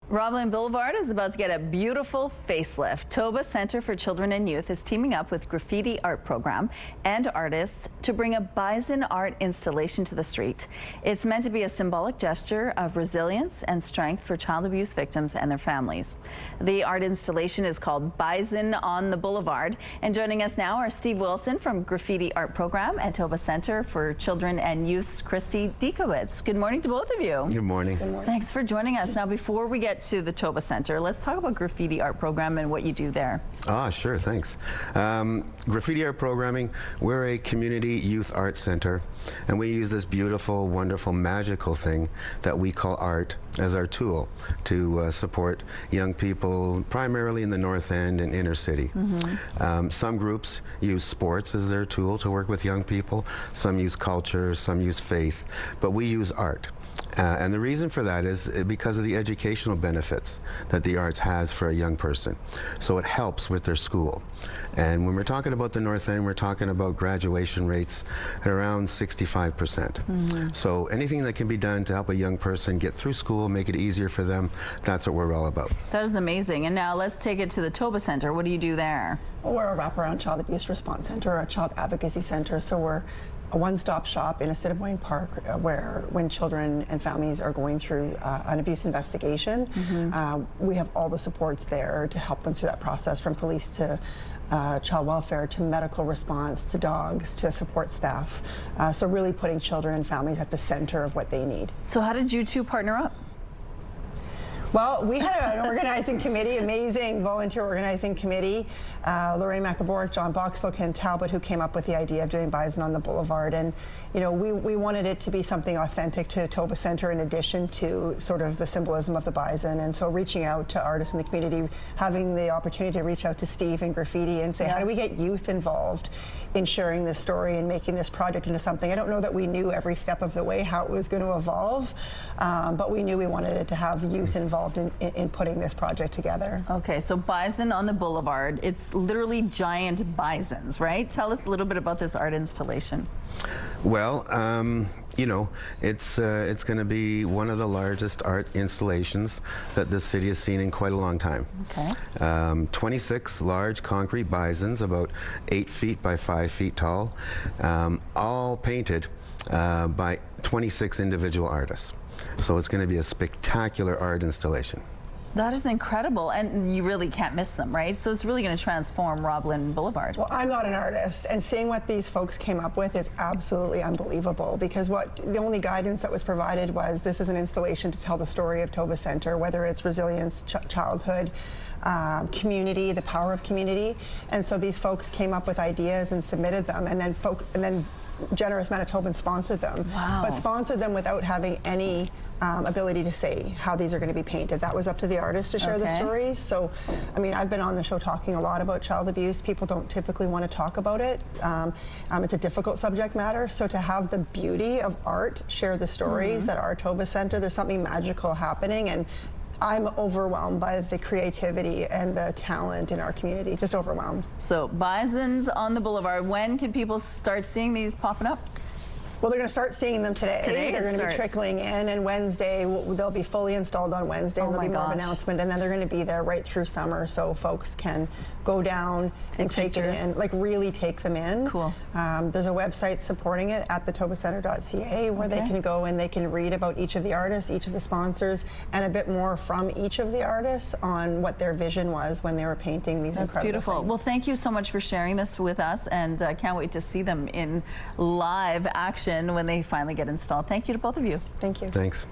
Roblin Boulevard is about to get a beautiful facelift. Toba Center for Children and Youth is teaming up with Graffiti Art Program and artists to bring a Bison art installation to the street. It's meant to be a symbolic gesture of resilience and strength for child abuse victims and their families. The art installation is called Bison on the Boulevard. And joining us now are Steve Wilson from Graffiti Art Program and Toba Center for Children and Youth's Christy Dzikowicz. Good morning to both of you. Good morning. Good morning. Thanks for joining us. Now, before we get to the Toba Center, let's talk about Graffiti Art Program and what you do there. Sure, thanks. Graffiti Art Programming, we're a community youth art center, and we use this beautiful, wonderful, magical thing that we call art as our tool to support young people, primarily in the North End and inner city. Some groups use sports as their tool to work with young people, some use culture, some use faith, but we use art. And the reason for that is because of the educational benefits that the arts has for a young person. So it helps with their school. And when we're talking about the North End, we're talking about graduation rates at around 65%. So anything that can be done to help a young person get through school, make it easier for them, that's what we're all about. That is amazing. And now let's take it to the Toba Center. What do you do there? Well, we're a wraparound child abuse response center, a child advocacy center, so we're a one-stop shop in Assiniboine Park where when children and families are going through an abuse investigation, we have all the supports there to help them through that process, from police to child welfare to medical response to dogs to support staff. So really putting children and families at the center of what they need. So how did you two partner up? Well, we had an organizing committee, amazing volunteer organizing committee. Lorraine McAboric, John Boxall, Ken Talbot, who came up with the idea of doing Bison on the Boulevard. And, you know, we wanted it to be something authentic to Toba Center in addition to sort of the symbolism of the bison. And so reaching out to artists in the community, having the opportunity to reach out to Steve and Graffiti and say, how do we get youth involved in sharing this story and making this project into something? I don't know that we knew every step of the way how it was going to evolve, but we knew we wanted it to have youth involved in putting this project together. Okay, so Bison on the Boulevard, it's literally giant bisons, right? Tell us a little bit about this art installation. Well, you know, it's going to be one of the largest art installations that this city has seen in quite a long time. Okay. 26 large concrete bisons, about 8 feet by 5 feet tall, all painted by 26 individual artists. So it's going to be a spectacular art installation. That is incredible, and you really can't miss them, right? So it's really going to transform Roblin Boulevard. Well, I'm not an artist, and seeing what these folks came up with is absolutely unbelievable, because the only guidance that was provided was this is an installation to tell the story of Toba Center, whether it's resilience, childhood, community, the power of community. And so these folks came up with ideas and submitted them, and then generous Manitobans sponsored them. Wow. But sponsored them without having any ability to say how these are going to be painted. That was up to the artists to share the stories. So, I mean, I've been on the show talking a lot about child abuse. People don't typically want to talk about it. It's a difficult subject matter. So to have the beauty of art share the stories at our Toba Center, there's something magical happening, and I'm overwhelmed by the creativity and the talent in our community, just overwhelmed. So Bisons on the Boulevard, when can people start seeing these popping up? Well, they're going to start seeing them today. They're going to be trickling in, and Wednesday, they'll be fully installed on Wednesday, and there'll be more of an announcement, and then they're going to be there right through summer, so folks can go down and take it in, like really take them in. Cool. There's a website supporting it at thetobacenter.ca where they can go and they can read about each of the artists, each of the sponsors, and a bit more from each of the artists on what their vision was when they were painting these incredible beautiful things. Well, thank you so much for sharing this with us, and I can't wait to see them in live action when they finally get installed. Thank you to both of you. Thank you. Thanks.